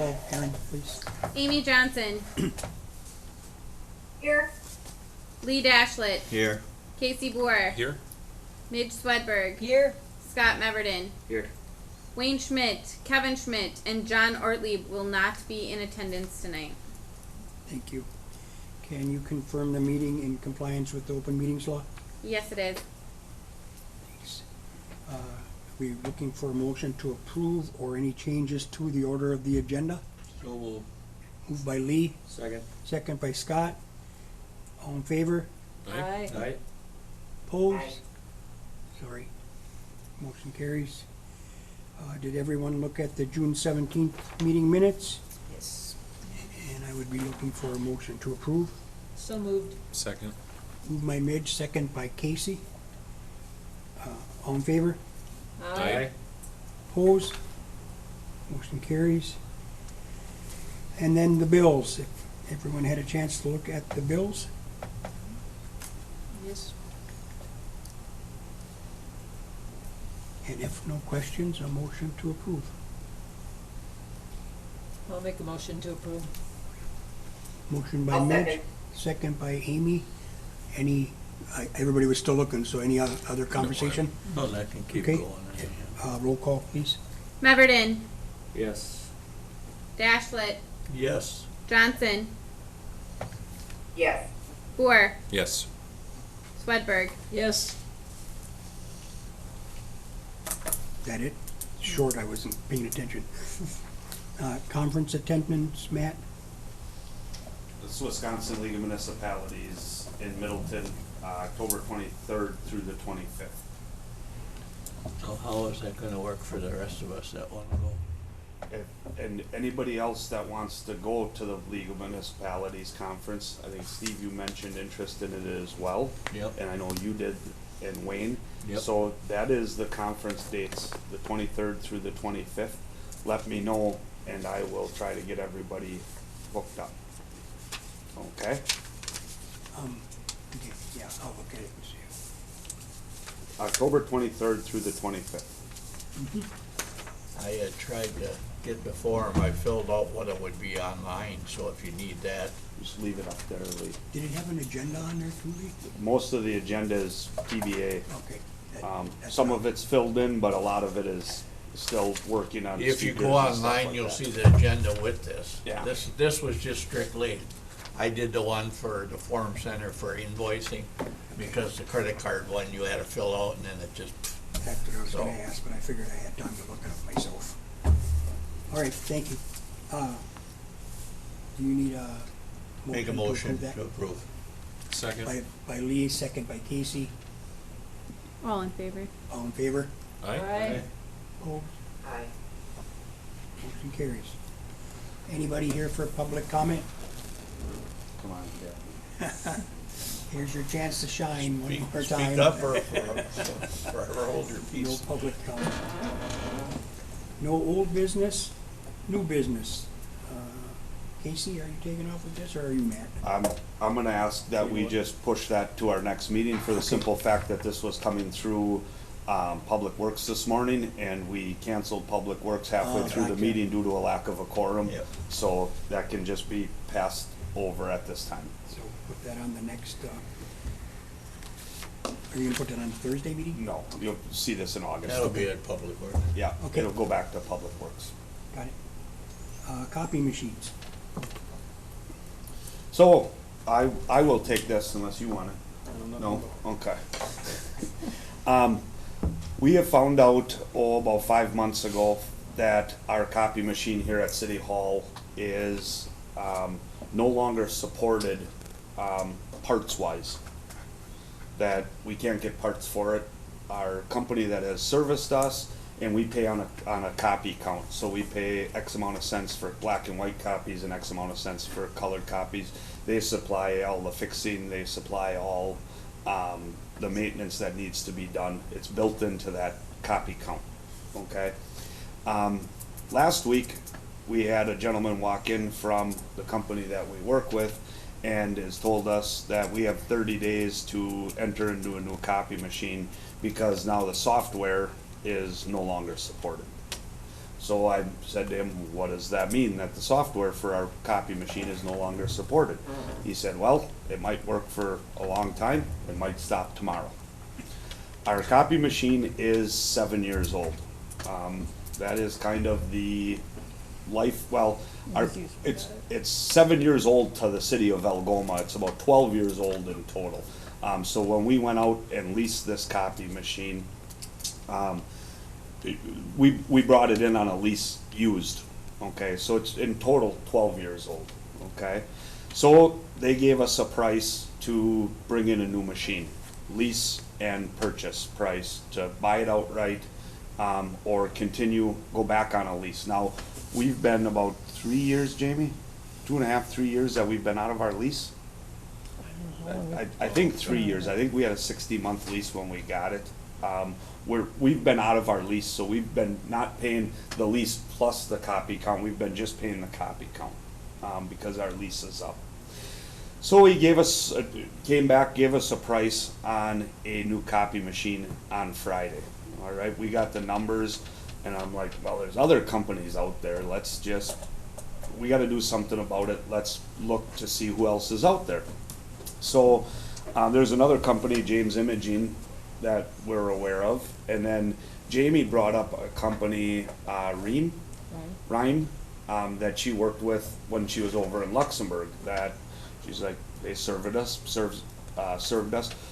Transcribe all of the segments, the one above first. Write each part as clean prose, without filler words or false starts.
call, Karen, please. Amy Johnson. Here. Lee Dashlet. Here. Casey Boer. Here. Midge Swedberg. Here. Scott Meverden. Here. Wayne Schmidt, Kevin Schmidt, and John Ortlieb will not be in attendance tonight. Thank you. Can you confirm the meeting in compliance with the open meetings law? Yes, it is. Thanks. We're looking for a motion to approve or any changes to the order of the agenda. So we'll. Moved by Lee, Second. second by Scott. All in favor? Aye. Aye. Opposed? Sorry. Motion carries. Did everyone look at the June 17th meeting minutes? Yes. And I would be looking for a motion to approve. So moved. Second. Moved by Midge, second by Casey. All in favor? Opposed? Motion carries. And then the bills. If everyone had a chance to look at the bills. Yes. And if no questions, a motion to approve. I'll make a motion to approve. Motion by I'll Midge, second. second by Amy. Everybody was still looking, so any other conversation? Oh, that can keep Okay. going. Roll call, please. Meverden. Yes. Dashlet. Yes. Johnson. Yes. Boer. Yes. Swedberg. Yes. Is that it? Short, I wasn't paying attention. Conference attendance, Matt? This is Wisconsin League of Municipalities in Middleton, October 23rd through the 25th. So how is that gonna work for the rest of us that wanna go? And anybody else that wants to go to the League of Municipalities Conference, I think Steve, you mentioned interest in it as well. Yep. And I know you did, and Wayne. Yep. So that is the conference dates, the 23rd through the 25th. Let me know, and I will try to get everybody booked up. Okay? Okay, yeah, I'll look at it and see. October 23rd through the 25th. I tried to get the form, I filled out what it would be online, so if you need that. Just leave it up there, Lee. Did it have an agenda on there, Julie? Most of the agenda is PBA. Okay. Some of it's filled in, but a lot of it is still working on. If you speakers go and stuff online, like you'll that. see the agenda with this. Yeah. This was just strictly, I did the one for the Form Center for invoicing, because the credit card one you had to fill out and then it just, That's what I was gonna So- ask, but I figured I had time to look it up myself. All right, thank you. Do you need a motion? make a to motion approve that? to approve. Second. By Lee, second by Casey. All in favor. All in favor? Aye. Opposed? Aye. Motion carries. Anybody here for public comment? Come on, yeah. Here's your chance to shine one more Speak time. up or forever hold your No peace. public comment. No old business, new business. Casey, are you taking off with this, or are you Matt? I'm gonna ask that we just push that to our next meeting for the simple fact that this was coming through, Public Works this morning, and we canceled Public Works halfway Oh, through the gotcha. meeting due to a lack of a quorum. Yep. So that can just be passed over at this time. So put that on the next, are you gonna put that on the Thursday meeting? No, you'll see this in August. That'll be at Public Works. Yeah, Okay. it'll go back to Public Works. Got it. Copy machines. So, I will take this unless you want it. No? Okay. We have found out, about 5 months ago, that our copy machine here at City Hall is, no longer supported, parts-wise. That we can't get parts for it. Our company that has serviced us, and we pay on a copy count. So we pay X amount of cents for black and white copies and X amount of cents for colored copies. They supply all the fixing, they supply all, the maintenance that needs to be done. It's built into that copy count, okay? Last week, we had a gentleman walk in from the company that we work with and has told us that we have 30 days to enter into a new copy machine because now the software is no longer supported. So I said to him, what does that mean, that the software for our copy machine is no longer supported? He said, well, it might work for a long time, it might stop tomorrow. Our copy machine is 7 years old. That is kind of the life, well, it's 7 years old to the city of Algoma, it's about 12 years old in total. So when we went out and leased this copy machine, we brought it in on a lease used, okay, so it's in total 12 years old, okay? So they gave us a price to bring in a new machine, lease and purchase price, to buy it outright, or go back on a lease. Now, we've been about 3 years, Jamie, 2.5, 3 years that we've been out of our lease. I think 3 years, I think we had a 60-month lease when we got it. We've been out of our lease, so we've been not paying the lease plus the copy count, we've been just paying the copy count, because our lease is up. So he came back, gave us a price on a new copy machine on Friday. All right, we got the numbers, and I'm like, well, there's other companies out there, we gotta do something about it, let's look to see who else is out there. So, there's another company, James Imaging, that we're aware of, and then Jamie brought up a company, Rhyme, that she worked with when she was over in Luxembourg, that she's like, they served us.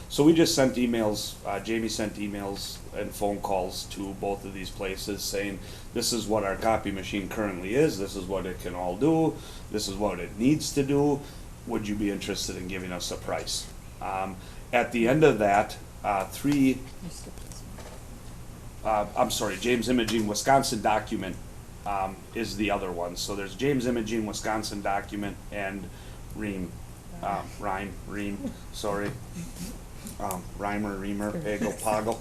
So we just sent emails, Jamie sent emails and phone calls to both of these places saying, this is what our copy machine currently is, this is what it can all do, this is what it needs to do, would you be interested in giving us a price? At the end of that, James Imaging Wisconsin Document is the other one. So there's James Imaging Wisconsin Document and Rhyme, sorry. Reimer, Pagel, Poggle,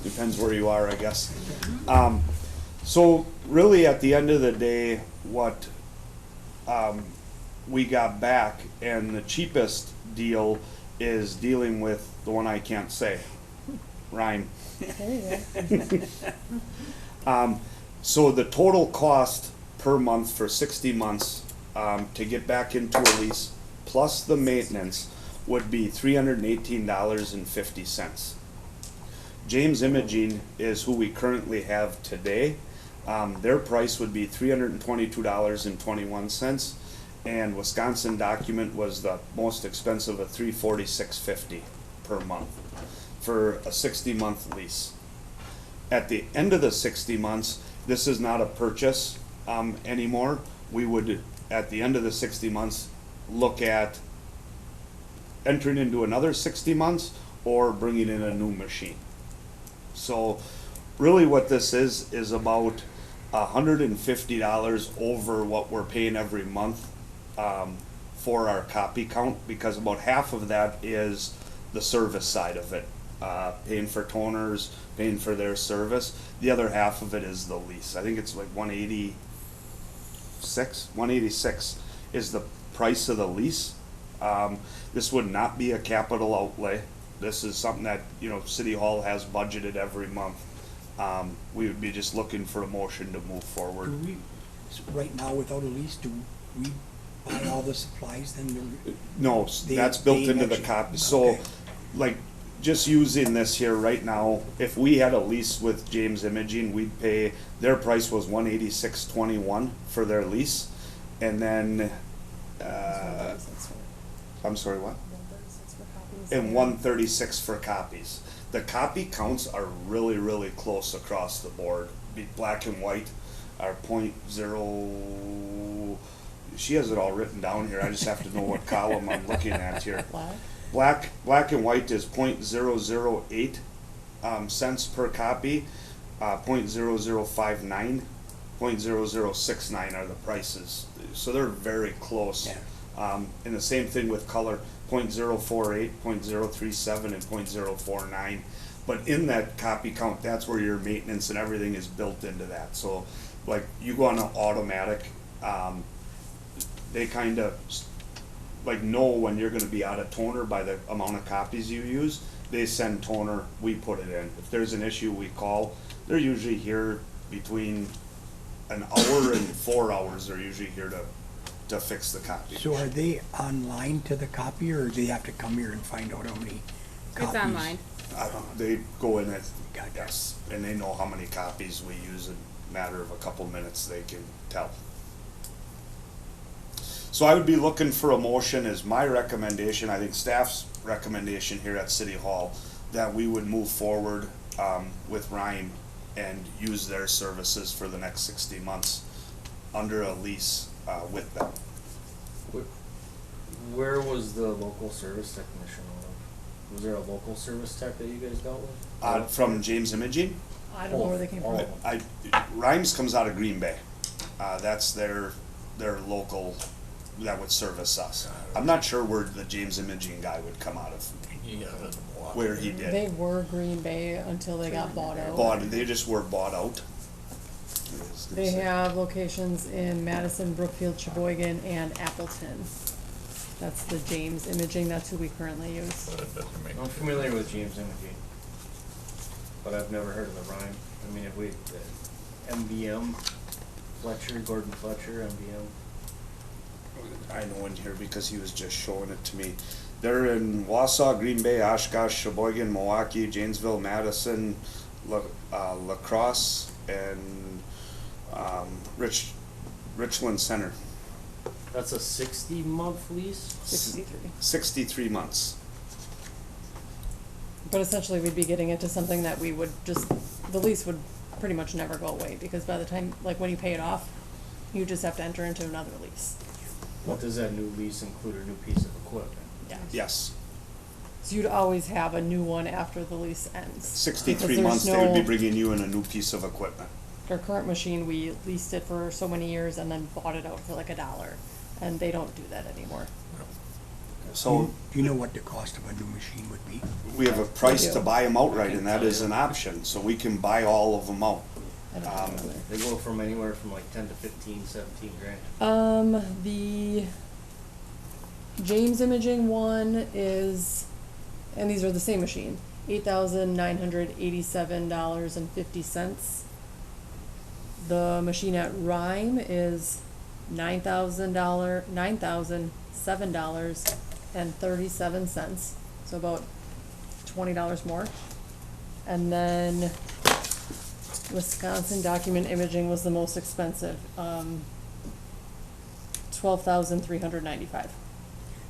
depends where you are, I guess. So really at the end of the day, what we got back, and the cheapest deal is dealing with the one I can't say, Rhyme. So the total cost per month for 60 months to get back into a lease, plus the maintenance, would be $318.50. James Imaging is who we currently have today. Their price would be $322.21, and Wisconsin Document was the most expensive at $346.50 per month for a 60-month lease. At the end of the 60 months, this is not a purchase anymore. We would, at the end of the 60 months, look at entering into another 60 months or bringing in a new machine. So really what this is about $150 over what we're paying every month for our copy count, because about half of that is the service side of it, paying for toners, paying for their service. The other half of it is the lease. I think it's like 186 is the price of the lease. This would not be a capital outlay. This is something that, City Hall has budgeted every month. We would be just looking for a motion to move forward. Do we, right now without a lease, do we buy all the supplies then? No, that's built into the actually- copy. So, okay. like, just using this here right now, if we had a lease with James Imaging, we'd pay, their price was $186.21 for their lease. And then, I'm sorry, what? And $136 for copies. The copy counts are really, really close across the board. Be black and white are .0. She has it all written down here. I just have to know what column I'm looking at here. Black and white is .008 cents per copy. .0059, .0069 are the prices. So they're very close. Yeah. And the same thing with color, .048, .037, and .049. But in that copy count, that's where your maintenance and everything is built into that. So, like, you go on an automatic, they kind of like know when you're going to be out of toner by the amount of copies you use. They send toner, we put it in. If there's an issue, we call. They're usually here between an hour and 4 hours, they're usually here to fix the copy. So are they online to the copier, or do they have to come here and find out how many copies? It's online. They go in at, Gotcha. yes, and they know how many copies we use in a matter of a couple minutes, they can tell. So I would be looking for a motion as my recommendation, I think staff's recommendation here at City Hall, that we would move forward with Rhyme and use their services for the next 60 months under a lease with them. Where was the local service technician on? Was there a local service tech that you guys dealt with? From James Imaging, I don't know where they came from. Rhymes comes out of Green Bay. That's their local that would service us. I'm not sure where the James Imaging guy would come out of, Yeah, where he did. They were Green Bay until they got bought out. They just were bought out. They have locations in Madison, Brookfield, Sheboygan, and Appleton. That's the James Imaging, that's who we currently use. But it doesn't make. I'm familiar with James Imaging, but I've never heard of the Rhyme. I mean, if we, MBM, Fletcher, Gordon Fletcher, MBM. I know in here because he was just showing it to me. They're in Wausau, Green Bay, Oshkosh, Sheboygan, Milwaukee, Janesville, Madison, La Crosse, and Richland Center. That's a 60-month lease? 63. 63 months. But essentially, we'd be getting into something that we would just, the lease would pretty much never go away, because by the time, like, when you pay it off, you just have to enter into another lease. But does that new lease include a new piece of equipment? Yeah. Yes. So you'd always have a new one after the lease ends. 63 Because there's months, they would be no- bringing you in a new piece of equipment. Our current machine, we leased it for so many years and then bought it out for like $1, and they don't do that anymore. So Do you know what the cost of a new machine would be? we have a price do. to buy them outright, and that is an option, so we can buy all of them out. I don't know whether- They go from anywhere from like 10 to 15, 17 grand. The James Imaging one is, and these are the same machine, $8,987.50. The machine at Rhyme is $9,007.37, so about $20 more. And then Wisconsin Document Imaging was the most expensive, $12,395.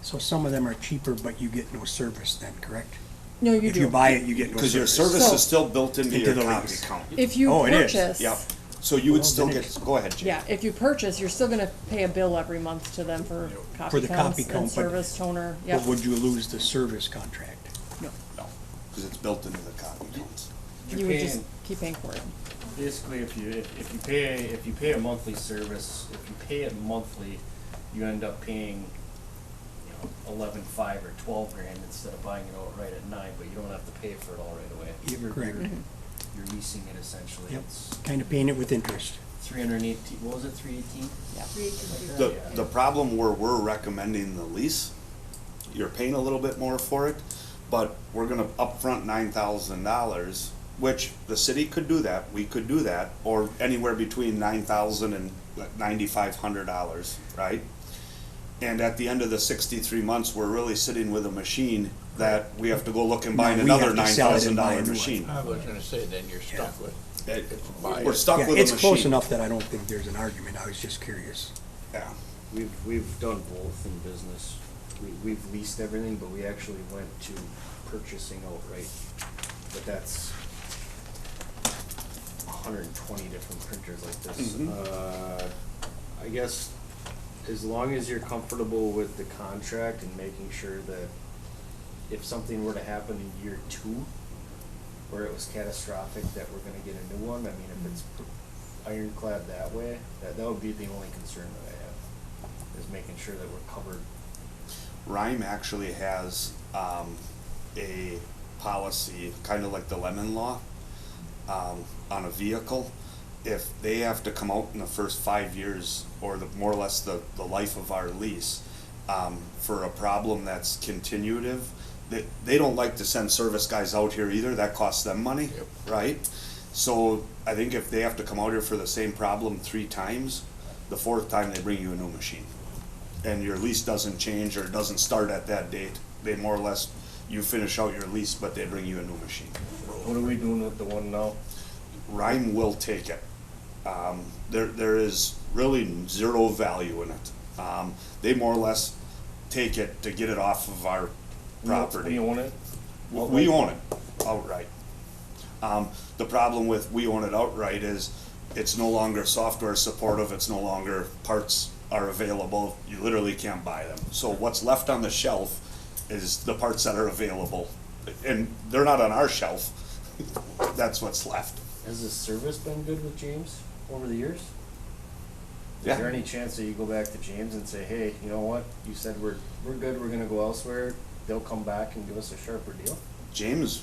So some of them are cheaper, but you get no service then, correct? No, you do. If you buy it, you get no service. Because your service So- is still built into Into your the copy lease. count. If you Oh, it is. purchase. Yep, so you would Well, still then get, it's- go ahead, Jay. Yeah, if you purchase, you're still gonna pay a bill every month to them for For copy the counts copy and count, but- service toner, yep. But would you lose the service contract? No, No, because it's built into the copy counts. you would just keep paying for it. Basically, if you pay a monthly service, if you pay it monthly, you end up paying, 11.5 or 12 grand instead of buying it outright at 9, but you don't have to pay for it all right away. Yep, correct. You're leasing it essentially. Yep. It's Kind of paying it with interest. 318, what was it, 318? Yeah. The problem where we're recommending the lease, you're paying a little bit more for it, but we're gonna upfront $9,000, which the city could do that, we could do that, or anywhere between $9,000 and $9,500, right? And at the end of the 63 months, we're really sitting with a machine that we have to go look and buy No, we another have to sell it and buy a $9,000 new one. machine. I was gonna say, then you're stuck with, buy We're it. stuck Yeah, with a machine. it's close enough that I don't think there's an argument, I was just curious. Yeah. We've done both in business. We've leased everything, but we actually went to purchasing outright. But that's 120 different printers like this. Mhm. I guess as long as you're comfortable with the contract and making sure that if something were to happen in year 2, where it was catastrophic, that we're gonna get a new one, I mean, if it's ironclad that way, that would be the only concern that I have, is making sure that we're covered. Rhyme actually has a policy, kind of like the lemon law, on a vehicle. If they have to come out in the first 5 years, or more or less the life of our lease, for a problem that's continuative, they don't like to send service guys out here either, that costs them money, Yep. right? So I think if they have to come out here for the same problem 3 times, the 4th time they bring you a new machine. And your lease doesn't change or doesn't start at that date. They more or less, you finish out your lease, but they bring you a new machine. What are we doing with the one now? Rhyme will take it. There is really zero value in it. They more or less take it to get it off of our property. We own it? We own it outright. The problem with we own it outright is it's no longer software supportive, it's no longer parts are available, you literally can't buy them. So what's left on the shelf is the parts that are available, and they're not on our shelf. That's what's left. Has the service been good with James over the years? Yeah. Is there any chance that you go back to James and say, hey, you know what, you said we're good, we're gonna go elsewhere, they'll come back and give us a sharper deal? James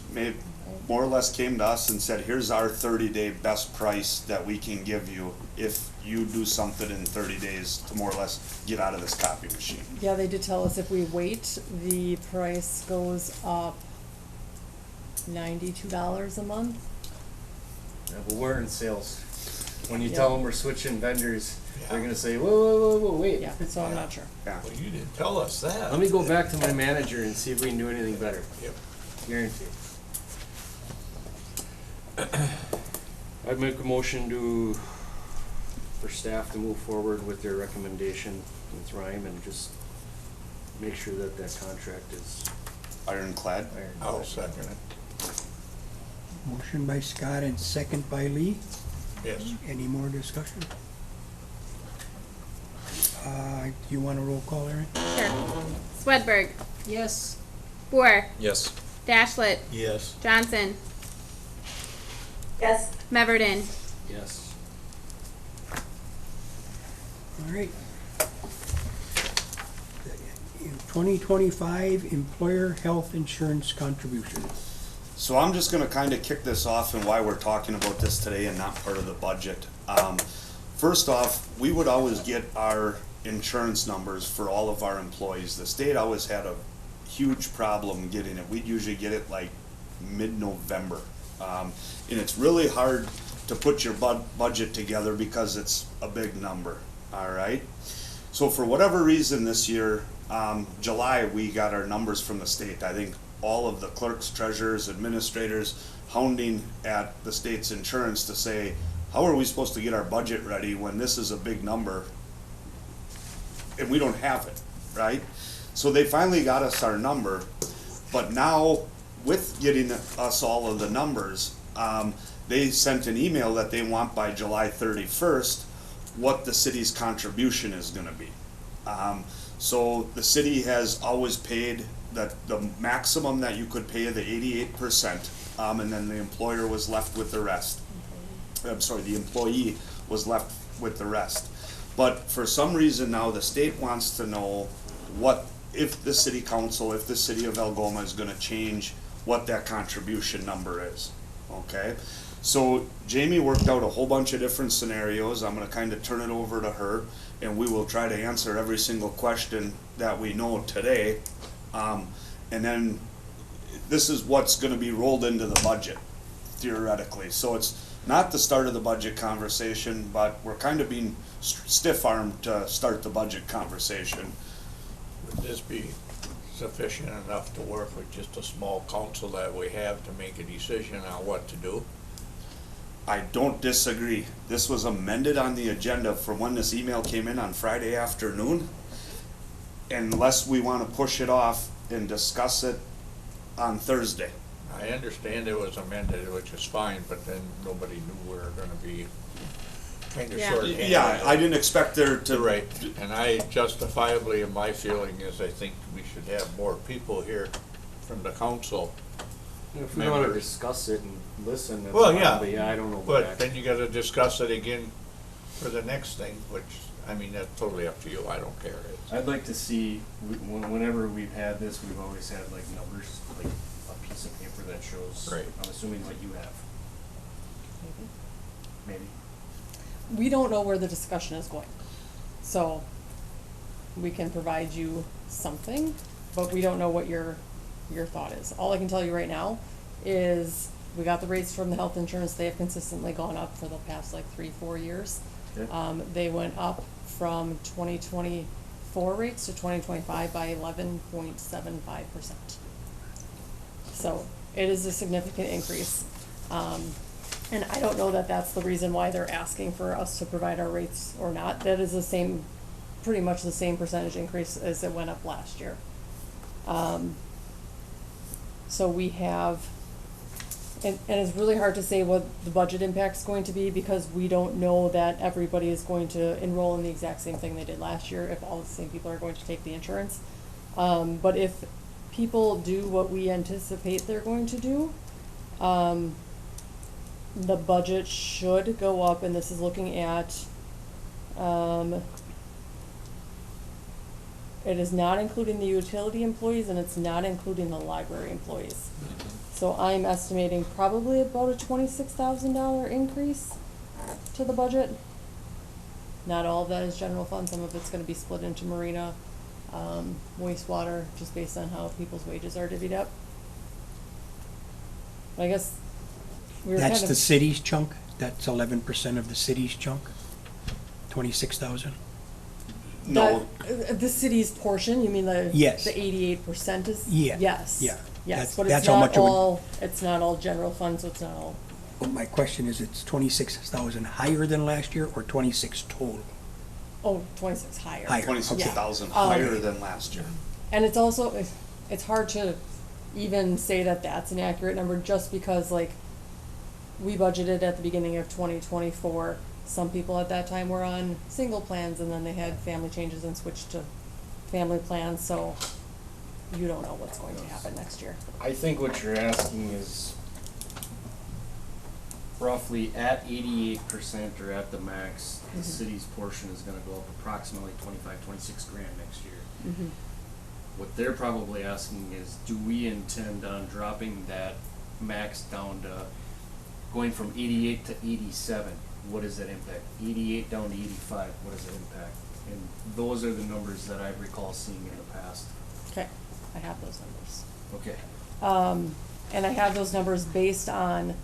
more or less came to us and said, here's our 30-day best price that we can give you if you do something in 30 days to more or less get out of this copy machine. Yeah, they did tell us if we wait, the price goes up $92 a month. Yeah, but we're in sales. When you Yeah. tell them we're switching vendors, they're Yeah. gonna say, whoa, wait. Yeah, so I'm not sure. Yeah. Well, you didn't tell us that. Let me go back to my manager and see if we can do anything better. Yep. Guaranteed. I'd make a motion for staff to move forward with their recommendation with Rhyme and just make sure that contract is Ironclad. ironed. I'll second it. Motion by Scott and second by Lee. Yes. Any more discussion? Do you want a roll call, Aaron? Sure. Swedberg, Yes. Boer, Yes. Dashlet, Yes. Johnson, Yes. Meverden. Yes. All right. 2025 Employer Health Insurance Contribution. So I'm just gonna kinda kick this off and why we're talking about this today and not part of the budget. First off, we would always get our insurance numbers for all of our employees. The state always had a huge problem getting it. We'd usually get it like mid-November. And it's really hard to put your budget together because it's a big number, all right? So for whatever reason this year, July, we got our numbers from the state. I think all of the clerks, treasurers, administrators hounding at the state's insurance to say, how are we supposed to get our budget ready when this is a big number and we don't have it, right? So they finally got us our number, but now with getting us all of the numbers, they sent an email that they want by July 31st what the city's contribution is gonna be. So the city has always paid the maximum that you could pay, the 88%, and then the employer was left with the rest. I'm sorry, the employee was left with the rest. But for some reason now, the state wants to know what, if the city council, if the city of Algoma is gonna change what that contribution number is, okay? So Jamie worked out a whole bunch of different scenarios. I'm gonna kinda turn it over to her, and we will try to answer every single question that we know today. And then this is what's gonna be rolled into the budget, theoretically. So it's not the start of the budget conversation, but we're kind of being stiff-armed to start the budget conversation. Would this be sufficient enough to work with just a small council that we have to make a decision on what to do? I don't disagree. This was amended on the agenda for when this email came in on Friday afternoon. Unless we wanna push it off and discuss it on Thursday. I understand it was amended, which is fine, but then nobody knew we were gonna be kinda Yeah. short-handed. Yeah, I didn't expect there to. Right, and I justifiably, in my feeling is I think we should have more people here from the council. If we wanna Members. discuss it and listen, that's Well, fine, yeah. but yeah, I don't know about But that. then you gotta discuss it again for the next thing, which, I mean, that's totally up to you, I don't care. I'd like to see, whenever we've had this, we've always had like numbers, like a piece of paper that shows. Right. I'm assuming what you have. Maybe. We don't know where the discussion is going. So we can provide you something, but we don't know what your thought is. All I can tell you right now is we got the rates from the health insurance, they have consistently gone up for the past like 3-4 years. Okay. They went up from 2024 rates to 2025 by 11.75%. So it is a significant increase. And I don't know that that's the reason why they're asking for us to provide our rates or not. That is the same, pretty much the same percentage increase as it went up last year. So we have, and it's really hard to say what the budget impact's going to be because we don't know that everybody is going to enroll in the exact same thing they did last year, if all the same people are going to take the insurance. But if people do what we anticipate they're going to do, the budget should go up, and this is looking at, it is not including the utility employees and it's not including the library employees. So I'm estimating probably about a $26,000 increase to the budget. Not all of that is general fund, some of it's gonna be split into marina, wastewater, just based on how people's wages are divvied up. I guess we were kind That's of. the city's chunk? That's 11% of the city's chunk? 26,000? No, The city's portion, you mean the? Yes. The 88% is? Yeah, Yes. yeah. Yes, That's- but it's that's how not much it would- all, it's not all general fund, so it's not all, But my question is, it's 26,000 higher than last year or 26 total? 26 higher. Higher. 26,000 Yeah. higher than last year. And it's also, it's hard to even say that that's an accurate number, just because, like, we budgeted at the beginning of 2024. Some people at that time were on single plans, and then they had family changes and switched to family plans, so you don't know what's going to happen next year. I think what you're asking is roughly at 88% or at the max, the city's portion is gonna go up approximately 26 grand next year. What they're probably asking is, do we intend on dropping that max down to, going from 88 to 87? What does that impact? 88 down to 85, what does that impact? And those are the numbers that I recall seeing in the past. Okay, I have those numbers. Okay. And I have those numbers based on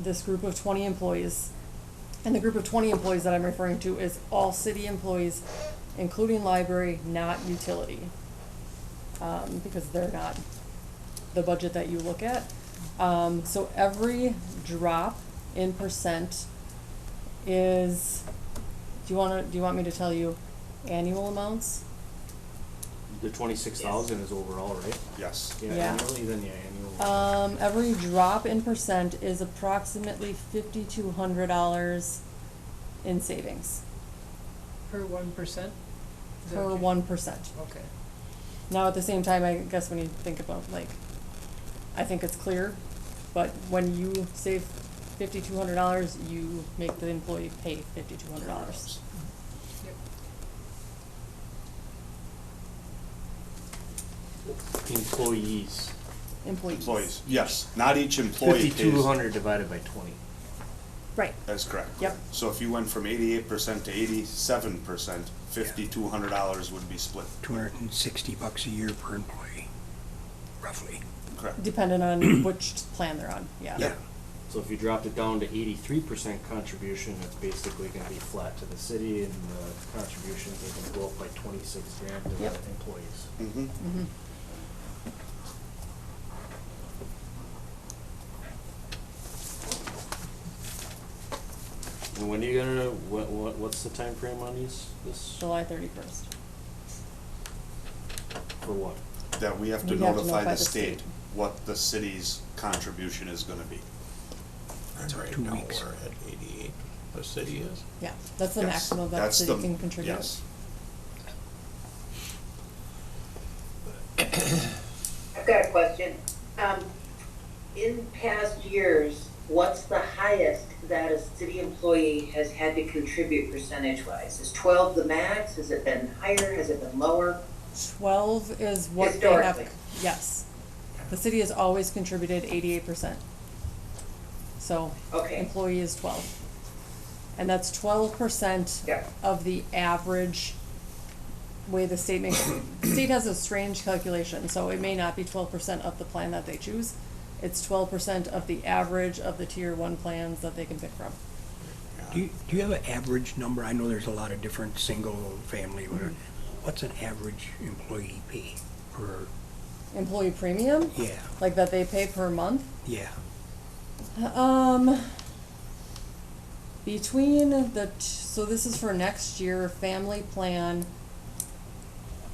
this group of 20 employees. And the group of 20 employees that I'm referring to is all city employees, including library, not utility. Because they're not the budget that you look at. So every drop in percent is, do you want me to tell you annual amounts? The 26,000 is overall, right? Yes. Yeah. Annually, then annual. Every drop in percent is approximately $5,200 in savings Per 1%? per 1%. Okay. Now, at the same time, I guess when you think about, like, I think it's clear, but when you save $5,200, you make the employee pay $5,200. Yep. Employees. Employees, yes. Not each employee pays. 5,200 divided by 20. Right, That's correct. Yep. So if you went from 88% to 87%, $5,200 would be split. $260 a year per employee, roughly. Correct. depending on which plan they're on, yeah. Yeah. So if you dropped it down to 83% contribution, it's basically gonna be flat to the city, and the contributions are gonna go up by 26 grand to the Yep. employees. Mm-hmm. Mhm. And when are you gonna, what's the time frame on these, this, July 31st. for what? That we have to We have to notify notify the the state state. what the city's contribution is gonna be. And right 2 now, weeks. we're at 88, the city is. Yeah, that's the Yes, maximum that the that's city the- can contribute. Yes. I've got a question. In past years, what's the highest that a city employee has had to contribute percentage-wise? Is 12 the max? Has it been higher? Has it been lower? 12 is what they have, Historically. yes. The city has always contributed 88%. So, Okay. employee is 12. And that's 12% Yeah. of the average way the state makes, the state has a strange calculation, so it may not be 12% of the plan that they choose. It's 12% of the average of the tier one plans that they can pick from. Do you have an average number? I know there's a lot of different single, family, whatever. What's an average employee pay per, Employee premium, yeah, like that they pay per month. yeah. Between so this is for next year, family plan.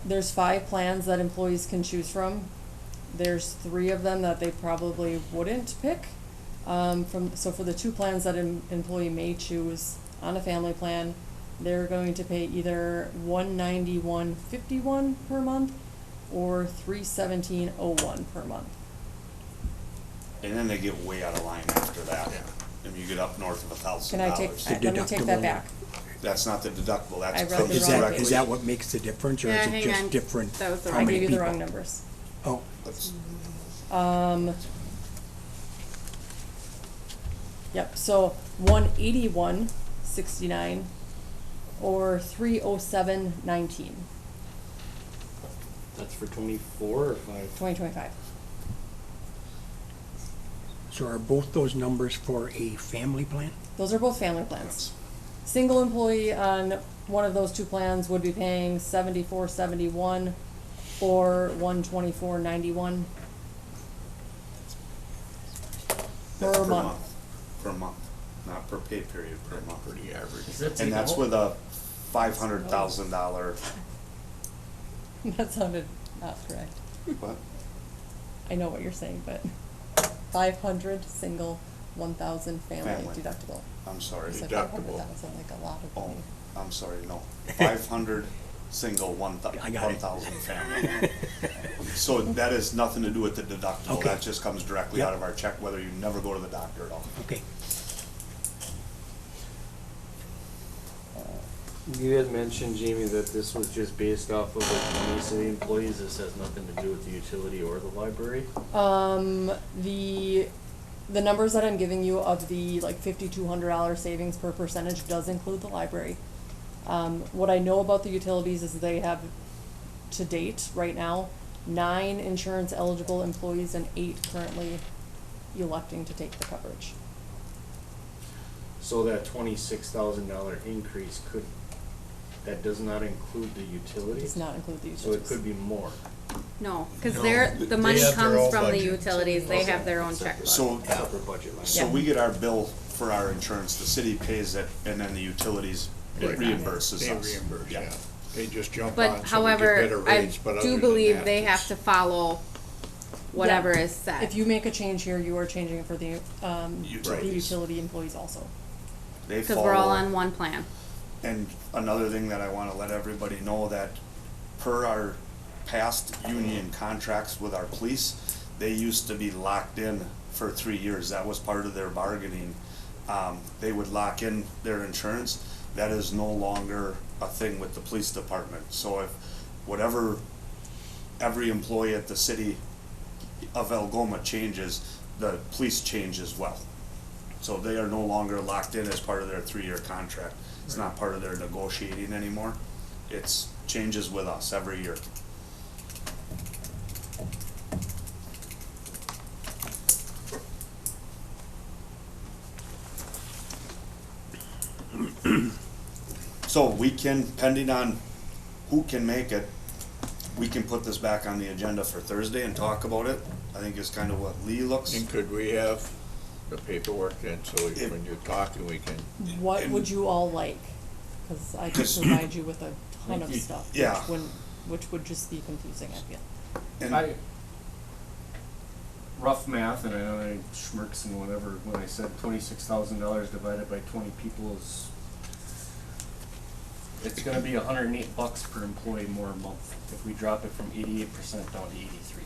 There's 5 plans that employees can choose from. There's 3 of them that they probably wouldn't pick. So for the 2 plans that an employee may choose on a family plan, they're going to pay either $191.51 per month or $317.01 per month. And then they get way out of line after that. And you get up north of $1,000. Can I take, The let me take that deductible. back. That's not the deductible, I that's read the comes Is wrong that, directly. is that what makes the difference, or Yeah, is it hang just on. different? That was the how wrong- I many gave you the people? wrong numbers. Oh, Yep, so 181.69 or 307.19, That's for 24 or 5? 2025. so are both those numbers for a family plan? Those are both family plans. Single employee on one of those 2 plans would be paying $74.71 or $124.91 That's per month. Per month, not per pay period, per month. Pretty average. And that's with a $500,000, That sounded not correct. what? I know what you're saying, but 500 single, 1,000 family Family. deductible. I'm sorry. You said Deductible. 500,000, like a lot of Oh, money. I'm sorry, no. 500 single, I got it. 1,000 family. So that has nothing to do with the deductible. Okay. That just comes directly Yep. out of our check, whether you never go to the doctor at all. Okay, You had mentioned, Jamie, that this was just based off of the 20 city employees. This has nothing to do with the utility or the library. The numbers that I'm giving you of the like $5,200 savings per percentage does include the library. What I know about the utilities is they have, to date, right now, 9 insurance eligible employees and 8 currently electing to take the coverage. So that $26,000 increase that does not include the utilities? Does not include the So utilities. it could be more. No, cause No, the they money have their comes own from the budget. utilities, they Okay. have their own checkbook. So, Separate budget line. so we get our bill for our insurance, the city pays it, and then the utilities Right. reimburses They us. reimburse, yeah. They just jump on, But so we get however, better I rates, but other do than believe that, they have it's- to follow whatever Yeah. is set. If you make a change here, you are changing it for the Utilities. utility employees also. They Cause we're all follow- on one plan. And another thing that I wanna let everybody know, that per our past union contracts with our police, they used to be locked in for 3 years. That was part of their bargaining. They would lock in their insurance. That is no longer a thing with the police department. So if whatever every employee at the city of Algoma changes, the police change as well. So they are no longer locked in as part of their 3-year contract. It's not part of their negotiating anymore. It's changes with us every year. So we can, depending on who can make it, we can put this back on the agenda for Thursday and talk about it. I think is kind of what Lee looks. And could we have the paperwork then, so we- If- when you're talking, we can, What And- would you all like? Cause I could provide you with a ton of stuff, Yeah. which would just be confusing, I feel. And Rough math, and I know I schmirks and whatever, when I said $26,000 divided by 20 people is, it's gonna be $108 per employee more a month if we drop it from 88% down to 83.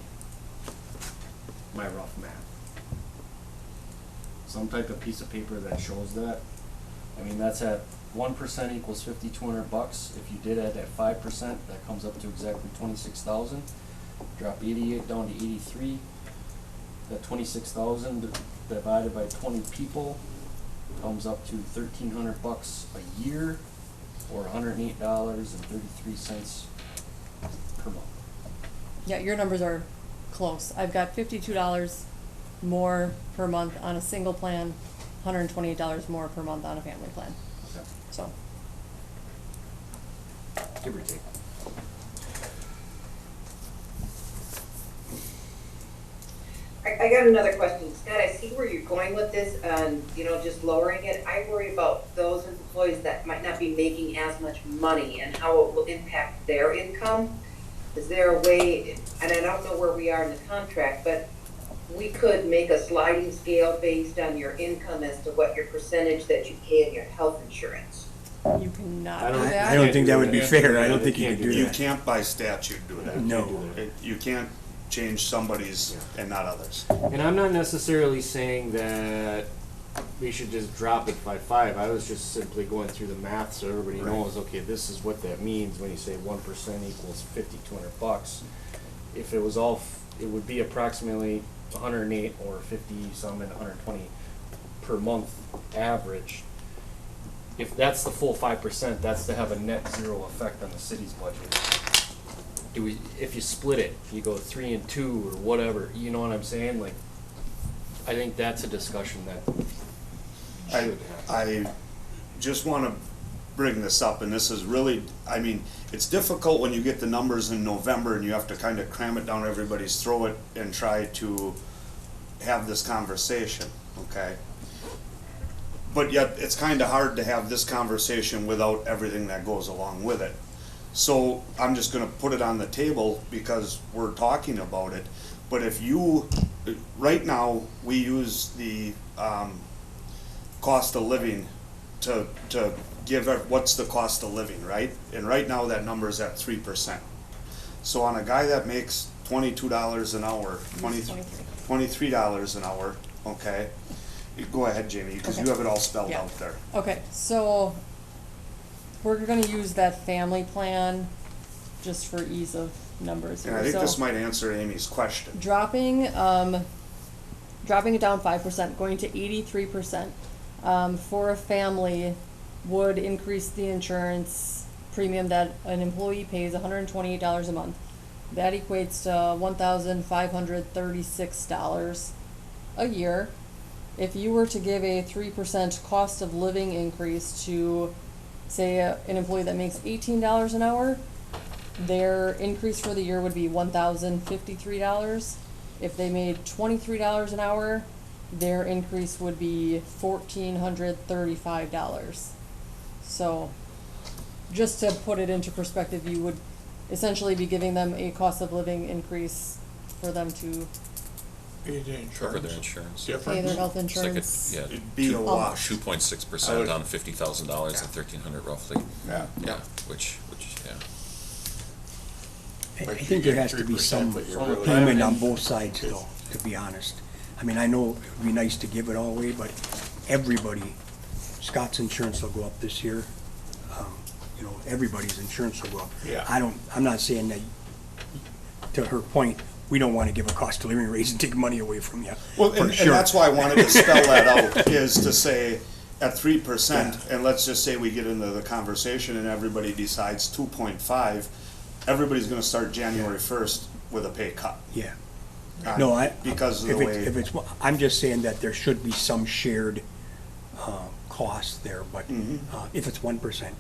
My rough math. Some type of piece of paper that shows that. I mean, that's at 1% equals $5,200. If you did it at 5%, that comes up to exactly 26,000. Drop 88 down to 83. That 26,000 divided by 20 people comes up to $1,300 a year, or $108.33 per month. Yeah, your numbers are close. I've got $52 more per month on a single plan, $128 more per month on a family plan. Okay. So, Give or take. I got another question. Scott, I see where you're going with this, just lowering it. I worry about those employees that might not be making as much money and how it will impact their income. Is there a way, and I don't know where we are in the contract, but we could make a sliding scale based on your income as to what your percentage that you pay in your health insurance? you cannot I do don't- that. I don't think that would be fair. I don't think you can't could do You that. can't by statute do that. No. You can't change somebody's and not others. And I'm not necessarily saying that we should just drop it by 5. I was just simply going through the math so everybody Right. knows, okay, this is what that means when you say 1% equals $5,200. If it was all, it would be approximately 108 or 50 some and 120 per month average. If that's the full 5%, that's to have a net zero effect on the city's budget. If you split it, if you go 3 and 2 or whatever, you know what I'm saying? Like, I think that's a discussion that should happen. I just want to bring this up, and this is really, I mean, it's difficult when you get the numbers in November and you have to kind of cram it down everybody's throat and try to have this conversation, okay? But yet, it's kind of hard to have this conversation without everything that goes along with it. So I'm just gonna put it on the table because we're talking about it. But if you, right now, we use the cost of living to give, what's the cost of living, right? And right now, that number is at 3%. So on a guy that makes $22 an hour, $23 an hour, okay? Go ahead, Jamie, because you Okay. have it all spelled Yeah. out there. Okay, so we're gonna use that family plan just for ease of numbers And here. I think So this might answer Amy's question. dropping it down 5%, going to 83%, for a family would increase the insurance premium that an employee pays $128 a month. That equates to $1,536 a year. If you were to give a 3% cost of living increase to, say, an employee that makes $18 an hour, their increase for the year would be $1,053. If they made $23 an hour, their increase would be $1,435. So, just to put it into perspective, you would essentially be giving them a cost of living increase for them to Cover their insurance. pay their health It's like insurance. It'd be a wash. 2.6% on $50,000 and $1,300 roughly. Yeah. Yeah, which, yeah. I think there has to be some payment on both sides though, to be honest. I mean, I know it would be nice to give it all away, but everybody, Scott's insurance will go up this year. Everybody's insurance will go up. Yeah. I'm not saying that, to her point, we don't want to give a cost of living raise and take money away from you. Well, for and sure. that's why I wanted to spell that out, is to say, at 3%, and let's just say we get into the conversation and everybody decides 2.5, everybody's gonna start January 1st with a pay cut. Yeah. Uh, No, because of the way- I'm just saying that there should be some shared, cost there, but, if it's 1%.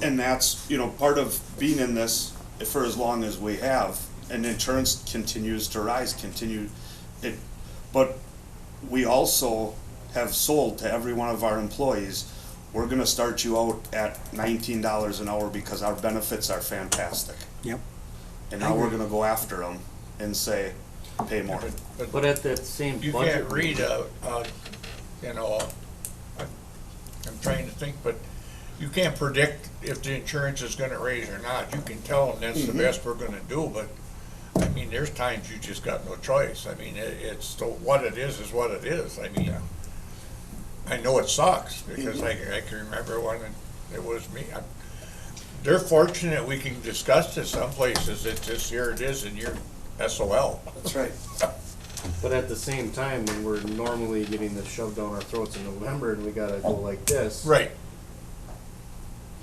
And that's, part of being in this for as long as we have, and insurance continues to rise, but we also have sold to every one of our employees, we're gonna start you out at $19 an hour because our benefits are fantastic. Yep. And now we're gonna go after them and say, pay more. But at that same You budget. can't read I'm trying to think, but you can't predict if the insurance is gonna raise or not. You can tell them that's the best we're gonna do, but, I mean, there's times you just got no choice. I mean, it's, what it is what it is. I mean, I know it sucks, because I can remember when it was me. They're fortunate we can discuss this. Some places, it's just, here it is, and you're SOL. That's right. But at the same time, when we're normally getting this shoved down our throats in November and we gotta go like this. Right.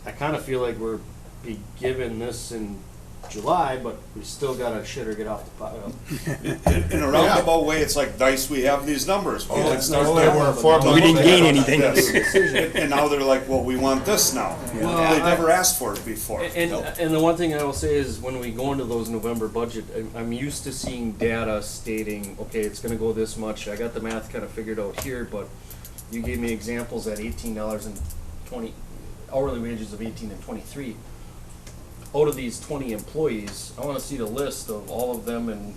I kinda feel like we're be given this in July, but we still gotta shit or get off the pot. In a roundabout way, it's like nice we have these numbers. Oh, People it's start no, there. they were informed. We didn't gain anything. Yes. And now they're like, well, we want this now. Well, They I- never asked for it before. And the one thing I will say is when we go into those November budget, I'm used to seeing data stating, okay, it's gonna go this much. I got the math kind of figured out here, but you gave me examples at $18.20, hourly wages of 18 and 23. Out of these 20 employees, I wanna see the list of all of them and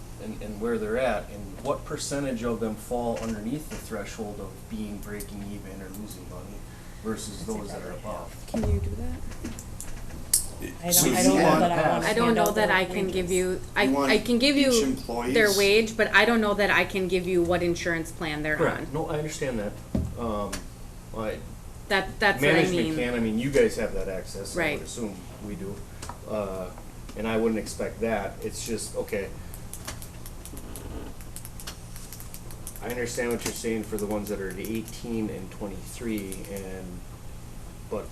where they're at, and what percentage of them fall underneath the threshold of being breaking even or losing money versus those that are above. Can you do that? So I you don't know want- that I want. I don't know that I can give you, I can give each you employee's- their wage, but I don't know that I can give you what insurance plan they're on. Correct, no, I understand that. That's what I Management mean. can, I mean, you guys have that access, I Right. would assume we do. And I wouldn't expect that, it's just, okay. I understand what you're saying for the ones that are the 18 and 23 but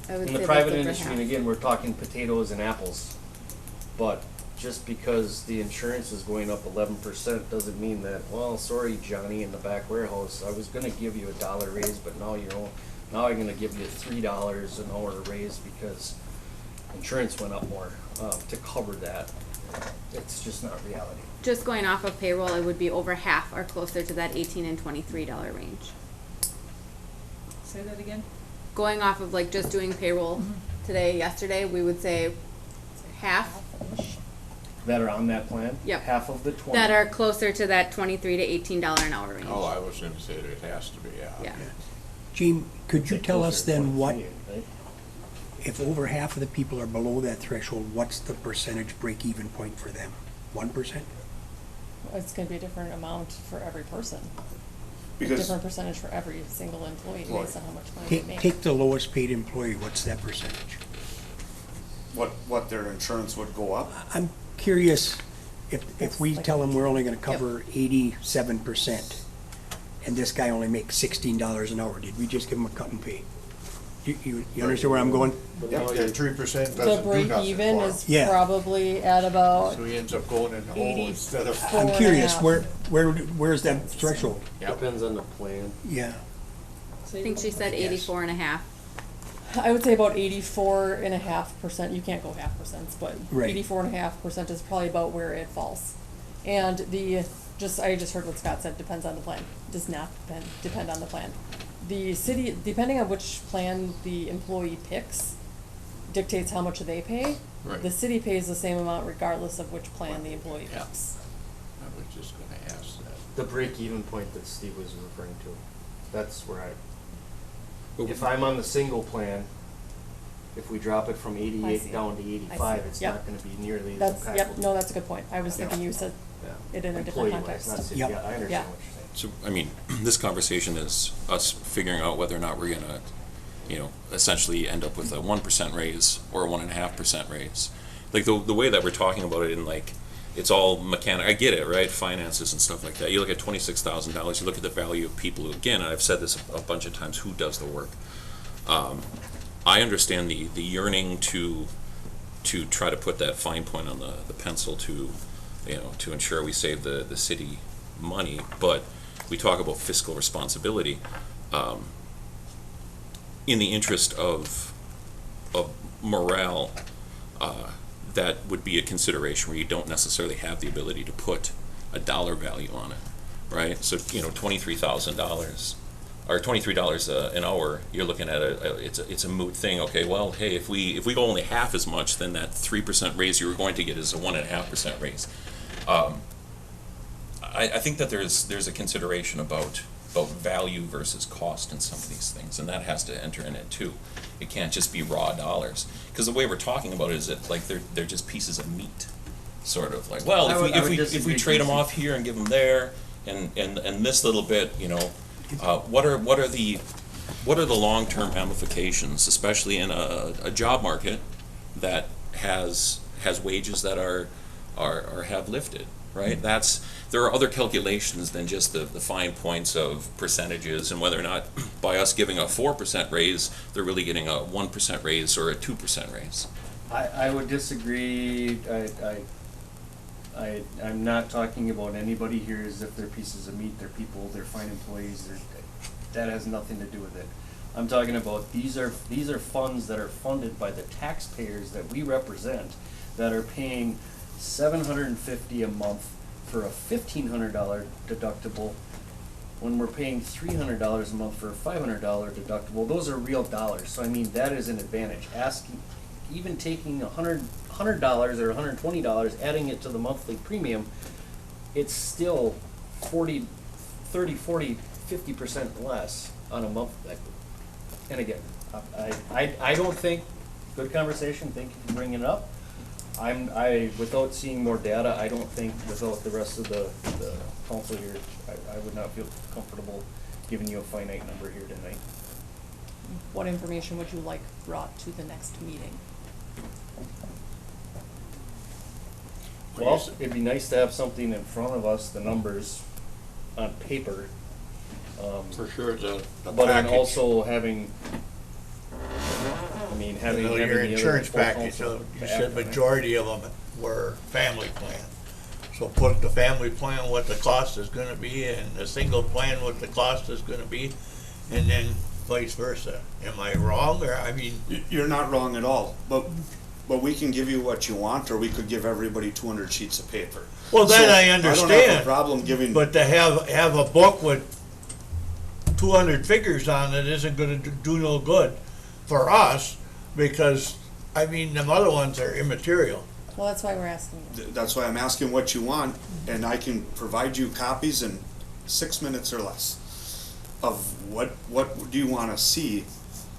I would in the say private that's over industry, and half. again, we're talking potatoes and apples. But just because the insurance is going up 11% doesn't mean that, well, sorry, Johnny in the back warehouse, I was gonna give you $1 raise, but now now I'm gonna give you $3 an hour raise because insurance went up more, to cover that. It's just not reality. Just going off of payroll, it would be over half or closer to that $18 and $23 range. Say that again? Going off of like just doing payroll today, yesterday, we would say half That are on that plan? Yep. Half of the 20? that are closer to that $23 to $18 an hour range. Oh, I was gonna say that it has to be, yeah. Yeah. Gene, could you tell us then what, 23, right? if over half of the people are below that threshold, what's the percentage break-even point for them? 1%? It's gonna be a different amount for every person. Because Different percentage for every single employee Right. based on how much money they Take, make. take the lowest paid employee, what's that percentage? what their insurance would go up? I'm curious, if It's we like- tell them we're only gonna cover 87%, and this guy only makes $16 an hour, did we just give him a cut and pay? You understand where I'm going? But Yeah, now Yeah, you're- 3% The doesn't do break nothing even for is him. Yeah. probably at about, So he ends up going in the hole instead of. Four I'm and a curious, half. where's that threshold? Yep. Depends on the plan. Yeah, I think she said 84 and a half. I would say about 84.5%. You can't go half percents, but Right. 84.5% is probably about where it falls. And I just heard what Scott said, depends on the plan, does not depend on the plan. The city, depending on which plan the employee picks, dictates how much they pay. Right. The city pays the same amount regardless of which plan the employee Yeah. picks. I was just gonna ask that. The break-even point that Steve was referring to, that's where if I'm on the single plan, if we drop it from I see. 88 down to I 85, see. it's Yep. not gonna be nearly as That's, impactful. yep, no, that's a good point. I was Yeah. thinking you said Yeah. it in a different Employee-wise, context. not city. Yep. Yeah, I understand Yeah. what you're saying. So, I mean, this conversation is us figuring out whether or not we're gonna, essentially end up with a 1% raise or a 1.5% raise. Like, the way that we're talking about it in, like, it's all mechanic, I get it, right? Finances and stuff like that. You look at $26,000, you look at the value of people who, again, and I've said this a bunch of times, who does the work. I understand the yearning to try to put that fine point on the pencil to ensure we save the city money, but we talk about fiscal responsibility. In the interest of morale, that would be a consideration where you don't necessarily have the ability to put a dollar value on it, right? So, $23,000 or $23 an hour, you're looking at it's a moot thing. Okay, well, hey, if we go only half as much, then that 3% raise you were going to get is a 1.5% raise. I think that there's a consideration about value versus cost in some of these things, and that has to enter in it too. It can't just be raw dollars, because the way we're talking about it is that like they're just pieces of meat, sort of like, well, I would if we disagree trade them completely. off here and give them there, and this little bit, what are the long-term ramifications, especially in a job market that has wages that are have lifted, right? There are other calculations than just the fine points of percentages and whether or not by us giving a 4% raise, they're really getting a 1% raise or a 2% raise. I would disagree. I'm not talking about anybody here as if they're pieces of meat, they're people, they're fine employees, that has nothing to do with it. I'm talking about, these are funds that are funded by the taxpayers that we represent, that are paying $750 a month for a $1,500 deductible, when we're paying $300 a month for a $500 deductible. Those are real dollars, so I mean, that is an advantage. Even taking $100 or $120, adding it to the monthly premium, it's still 40, 50% less on a month. And again, I don't think, good conversation, thank you for bringing it up. Without seeing more data, I don't think without the rest of the council here, I would not feel comfortable giving you a finite number here tonight. What information would you like brought to the next meeting? Well, it'd be nice to have something in front of us, the numbers on paper. For sure, the But then package. also having, I mean, having. Your having the other insurance full package, council you to said act on it. majority of them were family plan. So put the family plan what the cost is gonna be, and the single plan what the cost is gonna be, and then vice versa. Am I wrong, or, I mean, You're not wrong at all, but we can give you what you want, or we could give everybody 200 sheets of paper. well, that So, I I don't have a understand, problem giving. but to have a book with 200 figures on it isn't gonna do no good for us, because, I mean, them other ones are immaterial. Well, that's why we're asking you. That's why I'm asking what you want, and I can provide you copies in 6 minutes or less of what do you want to see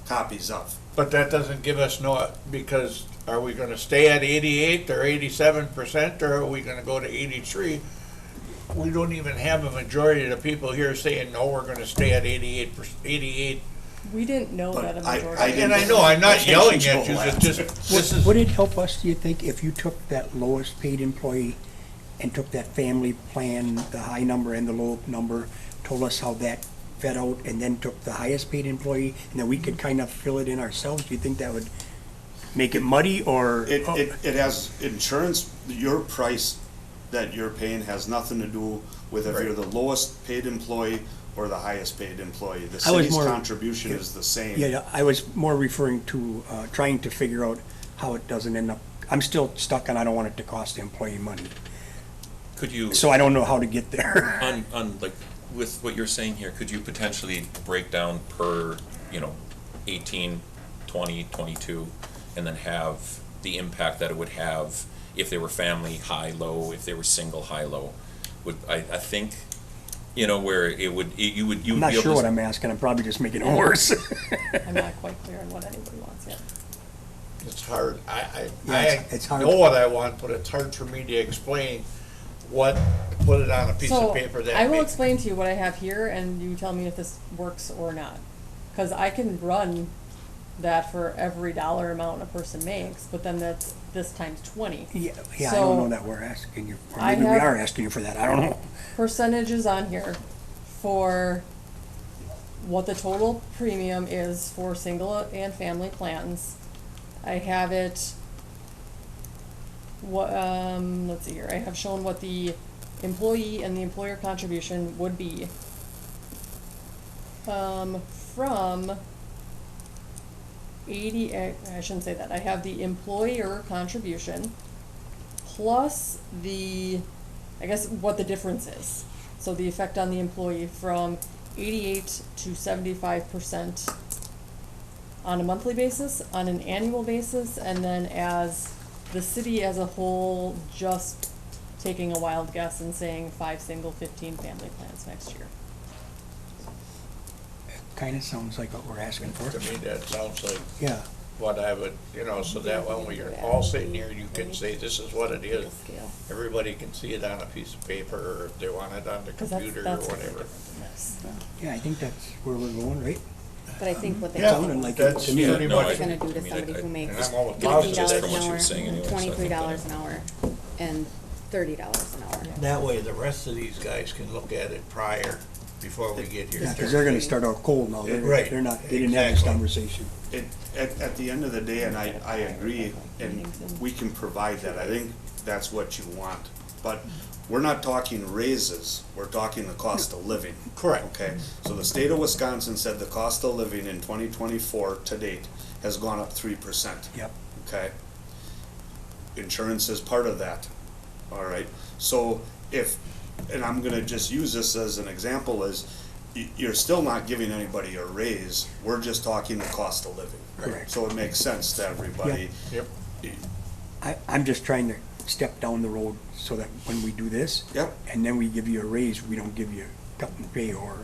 copies of. But that doesn't give us no, because are we gonna stay at 88 or 87%, or are we gonna go to 83? We don't even have a majority of the people here saying, no, we're gonna stay at 88. We didn't know But that a I majority. didn't- And I know, I'm I not can't yelling at control you, that. it's just, this is, Would it help us, do you think, if you took that lowest paid employee and took that family plan, the high number and the low number, told us how that fed out, and then took the highest paid employee, and then we could kind of fill it in ourselves? Do you think that would make it muddy, or? It has insurance, your price that you're paying has nothing to do with if you're the lowest paid employee or the highest paid employee. The I was city's more- contribution is the same. Yeah, I was more referring to, trying to figure out how it doesn't end up, I'm still stuck and I don't want it to cost the employee money. Could you, So I don't know how to get there. on like, with what you're saying here, could you potentially break down per, 18, 20, 22, and then have the impact that it would have if they were family, high, low, if they were single, high, low? I think, where you would be I'm able not to. sure what I'm asking, I'm probably just making it worse. I'm not quite clear on what anybody wants yet. it's hard. I it's hard. know what I want, but it's hard for me to explain put it on a piece So, of paper that I will makes. explain to you what I have here, and you tell me if this works or not. Because I can run that for every dollar amount a person makes, but then that's this times 20. Yeah, I So, don't know that we're asking you, or I maybe we have- are asking you for that, I don't know. Percentages on here for what the total premium is for single and family plans. I have it, let's see here, I have shown what the employee and the employer contribution would be. From 80, I shouldn't say that, I have the employer contribution plus I guess what the difference is. So the effect on the employee from 88 to 75% on a monthly basis, on an annual basis, and then as the city as a whole, just taking a wild guess and saying 5 single, 15 family plans next year. Kinda sounds like what we're asking for. To me, that sounds like Yeah, what I would, so that when you're all sitting here, you can say, this is what it is. Scale. Everybody can see it on a piece of paper, or if they want it on the 'Cause computer or that's whatever. different than this. yeah, I think that's where we're going, right? But I think what they Yeah, Sounded like it that's to me. pretty No, I- much, they're gonna do I to mean, somebody I- who makes and I'm almost Just positive from $15 what an you were hour, saying anyways, I think $23 that- an hour, and $30 an hour. that way the rest of these guys can look at it prior, before we get here. Yeah, because they're gonna start out cold now. Right, They're not, they didn't have this exactly. conversation. At the end of the day, and I agree, and we can provide that, I think that's what you want. But we're not talking raises, we're talking the cost of living. Correct. Okay, so the state of Wisconsin said the cost of living in 2024 to date has gone up 3%. Yep. Okay? Insurance is part of that, all right? So if, and I'm gonna just use this as an example, is you're still not giving anybody a raise, we're just talking the cost of living. Correct. So it makes sense to everybody. Yep. I'm just trying to step down the road so that when we do this. Yep. And then we give you a raise, we don't give you a cut in pay or,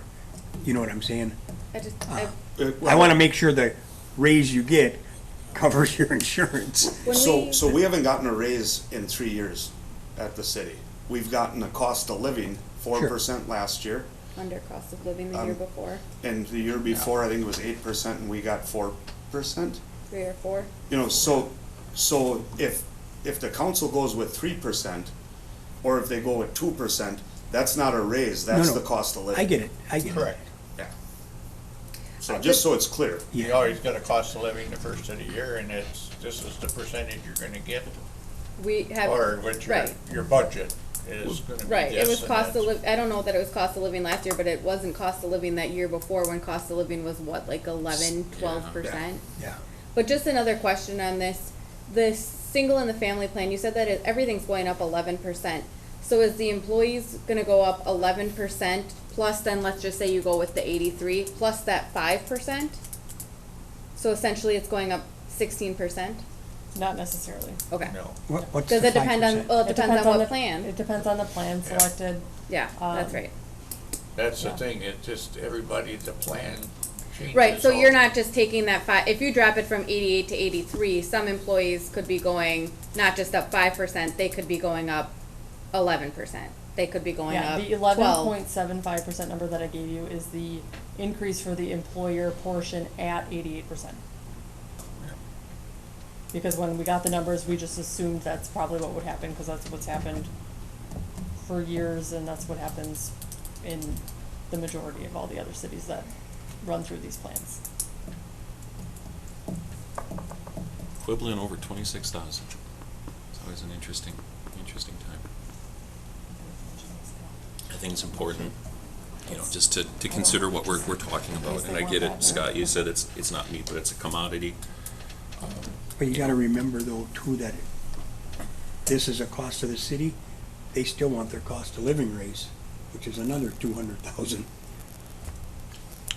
you know what I'm saying? I wanna make sure the raise you get covers your insurance. So we haven't gotten a raise in 3 years at the city. We've gotten a cost of living 4% last year, Under cost of living the year before, and the year before, I think it was 8%, and we got 4%. 3 or 4. You know, so if the council goes with 3%, or if they go with 2%, that's not a raise, that's No, the cost of living. I get it, I get it. Correct. Yeah. So just so it's clear. You always got a cost of living the first of the year, and this is the percentage you're gonna get, We have, or what right. your budget is gonna be Right, it this, was and cost of that's- I don't know that it was cost of living last year, but it wasn't cost of living that year before when cost of living was what, like 11, 12%? Yeah. But just another question on this, the single and the family plan, you said that everything's going up 11%. So is the employees gonna go up 11% plus then let's just say you go with the 83 plus that 5%? So essentially it's going up 16%? Not necessarily. Okay. No. What's Does the it depend on, 5%? well, it depends on what the- plan. It depends on the plan Yeah. selected. Yeah, that's um, right. That's the Yeah. thing, it's just everybody, the plan changes. Right, so all- you're not just taking that if you drop it from 88 to 83, some employees could be going not just up 5%, they could be going up 11%. They could be going Yeah, up the 12. 11.75% number that I gave you is the increase for the employer portion at 88%. Because when we got the numbers, we just assumed that's probably what would happen, because that's what's happened for years, and that's what happens in the majority of all the other cities that run through these plans. Equivalent over 26,000. It's always an interesting time. I think it's important, you know, just to consider what we're talking about. And I get it, Scott, you said it's not meat, but it's a commodity. But you gotta remember though too that this is a cost of the city, they still want their cost of living raise, which is another 200,000.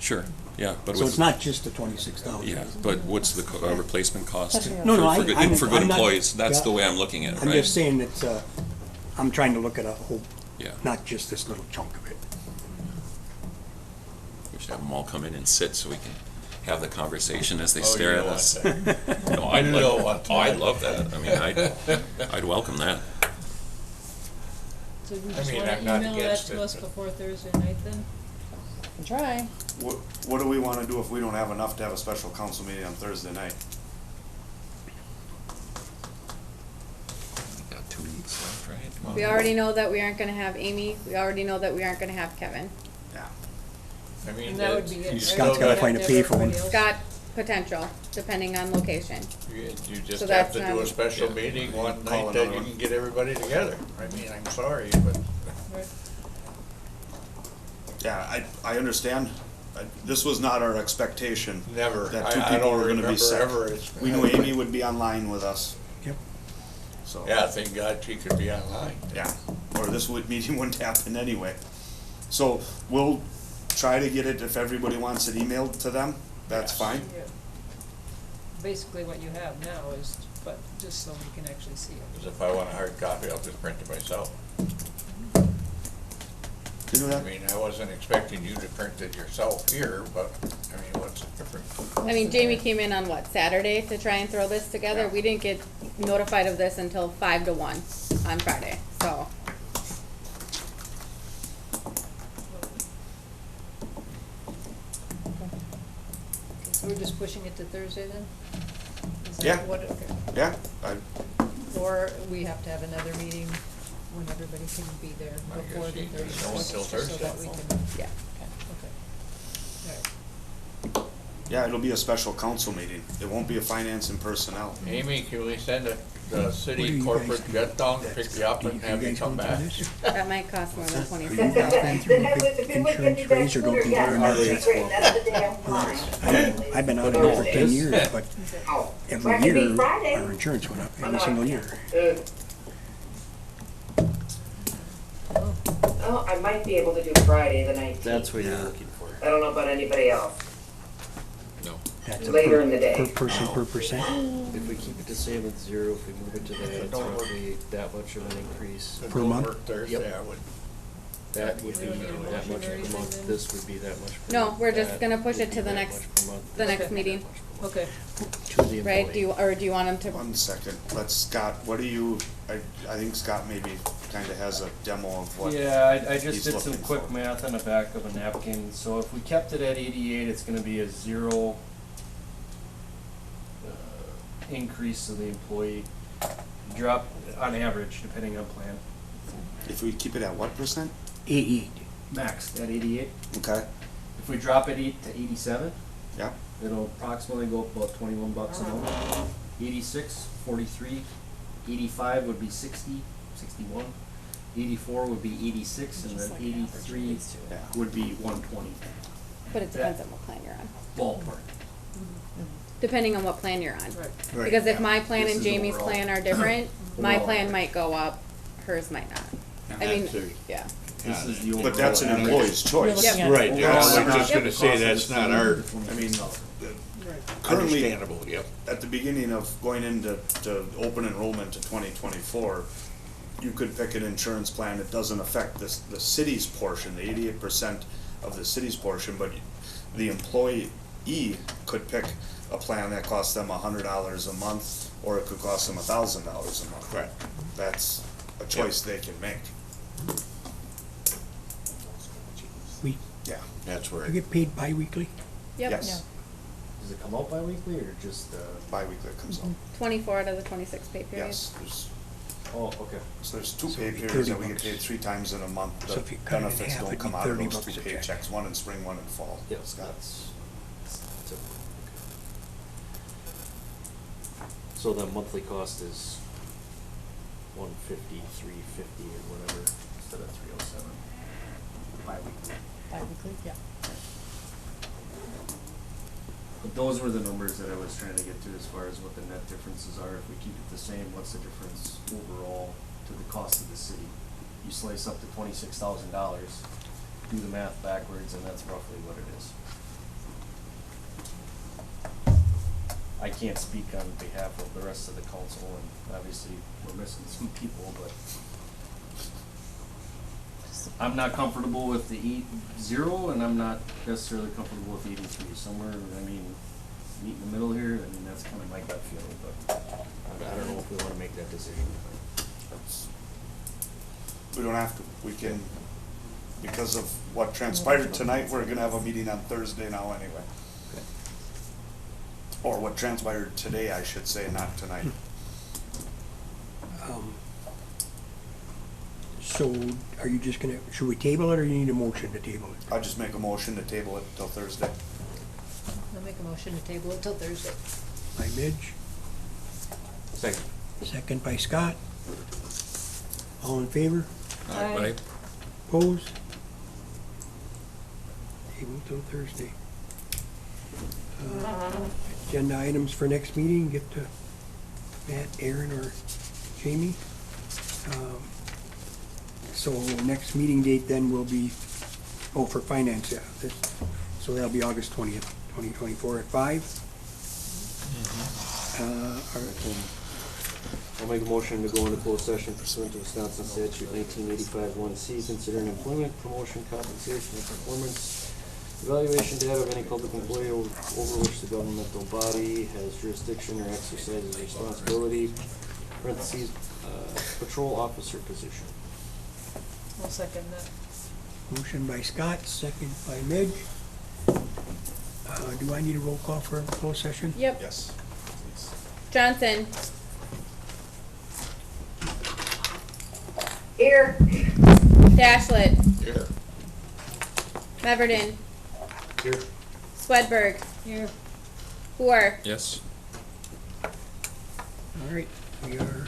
Sure, yeah, but So with, it's not just the 26,000. yeah, but what's the replacement cost? No, no, For good- I'm for good not- employees, that's yeah. the way I'm looking at it, I'm right? just saying it's, I'm trying to look at a whole, Yeah. not just this little chunk of it. We should have them all come in and sit so we can have the conversation as they Oh, stare you at don't us. want that. No, I'd You like, don't want oh, I'd that. love that. I mean, I'd welcome that. So you I just mean, wanna I'm not email that against to it, us but- before Thursday night then? Can try. What do we wanna do if we don't have enough to have a special council meeting on Thursday night? We got 2 weeks left, right? We already know that we aren't gonna have Amy, we already know that we aren't gonna have Kevin. Yeah. I mean, And that would that's- be it. you right? still Scott's gotta got- find a pay for one. Everybody else- Got potential, depending on location. You just So have that's to do a not- special Yeah. meeting one Call night that another you one. can get everybody together. I mean, I'm sorry, but Right. Yeah, I understand. This was not our expectation. never. That two I people don't were gonna be remember sick. ever. It's- We knew Amy would be online with us, Yep. so. Yeah, thank God she could be online. Yeah, or this meeting wouldn't happen anyway. So we'll try to get it, if everybody wants it emailed to them, that's Yes. fine. Yeah. Basically what you have now is, but just so we can actually see it. Because if I want a hard copy, I'll just print it myself. You know I that? mean, I wasn't expecting you to print it yourself here, but, I mean, what's the difference? I mean, Jamie came in on what, Saturday to try and throw this together? Yeah. We didn't get notified of this until 5 to 1 on Friday, so. So we're just pushing it to Thursday then? Is that Yeah. what- okay. Yeah, Or we have to have another meeting when everybody can be there I before guess the you Thursday. know until So that Thursday. we can, Yeah. Yeah, it'll be a special council meeting. It won't be a finance and personnel. Amy, can we send the What do city you guys corporate do? jet down to pick you up Do and have you guys come go back? through this? That might cost more than Are you 26,000. guys through Then a big if we would insurance do that raise or don't sooner, think yeah, you're that'd be not? great, that's the day I'm flying. I've been out here for 10 years, but Oh, every that could be year, Friday. our insurance went up, every single year. Oh, I might be able to do Friday the 19th. That's what you're looking for. I don't know about anybody else. No. That's a Later per- in the day. Per person, per percent. If we keep it the same at 0, if we move it to that, it's Don't work. roughly that much of an increase. If it Per don't month? work Thursday, Yep. I would. That would be We don't need a that motion much or per anything month, then? this would be that much per No, month. we're just that gonna push would it be to the that next- much per month. The next Okay. meeting, Okay, To the right? employee. Do you want him to? One second, Scott, what do you, I think Scott maybe kinda has a demo of what. Yeah, I just he's did some looking quick for. math on the back of a napkin, so if we kept it at 88, it's gonna be a 0 increase to the employee. Drop, on average, depending on plan, If we keep it at what percent? 88. max at 88. Okay, If we drop it to 87, yeah, it'll approximately go up about 21 bucks a month. 86, 43, 85 would be 60, 61. 84 would be 86, and then 83 yeah. would be 120. But it depends on what plan you're on. Ballpark. Depending on what plan you're on. right. Right, Because if yeah. my plan This and is Jamie's overall. plan are different, my Overall. plan might go up, hers might not. I mean, That's a- yeah. This is the overall. But that's an average. employer's choice. Yep. Right, Overall, yeah, I was average just gonna say, cost that's is not our, I mean, currently, currently, understandable, yep. at the beginning of going into open enrollment to 2024, you could pick an insurance plan that doesn't affect the city's portion, the 88% of the city's portion, but the employee could pick a plan that costs them $100 a month, or it could cost them $1,000 a month. Right. That's a choice they can make. We, Yeah. That's where, you get paid bi-weekly? Yep. Yes, Does it come out bi-weekly or just, bi-weekly it comes out. 24 out of the 26 pay periods. Yes, oh, okay. so there's two So pay it'd be periods 30 that we get bucks. paid 3 times in a month. So The if you cut it in benefits half, don't it'd come be out of 30 those bucks two a check. paychecks, one in spring, one in fall. Yep, Scott. that's typical. So the monthly cost is 150, 350 or whatever, instead of 307. Bi-weekly. Bi-weekly, yeah. But those were the numbers that I was trying to get to as far as what the net differences are. If we keep it the same, what's the difference overall to the cost of the city? You slice up to $26,000, do the math backwards, and that's roughly what it is. I can't speak on behalf of the rest of the council, and obviously we're missing some people, but I'm not comfortable with the 0, and I'm not necessarily comfortable with 83. Somewhere, I mean, meet in the middle here, I mean, that's kind of my gut feeling, but I don't know if we want to make that decision. That's- We don't have to, we can, because of what transpired tonight, we're gonna have a meeting on Thursday now anyway. Or what transpired today, I should say, not tonight. So are you just gonna, should we table it or you need a motion to table it? I'll just make a motion to table it till Thursday. I'll make a motion to table it till Thursday. By Midge, Second. second by Scott. All in favor? Aye. Right? Opposed? Table till Thursday. Agenda items for next meeting, get to Matt, Aaron, or Jamie. So next meeting date then will be, for finance, yeah. So that'll be August 20th, 2024 at 5. I'll make a motion to go into closed session pursuant to Wisconsin statute 1985 1C, considering employment, promotion, compensation, and performance evaluation data of any public employee over which the governmental body has jurisdiction or exercises responsibility, parentheses, patrol officer position. I'll second that. Motion by Scott, second by Midge. Do I need a roll call for a closed session? Yep. Yes. Johnson, Here. Dashlet, here. Meverden, Here. Swedberg, Here. Hoare, Yes. All right, we are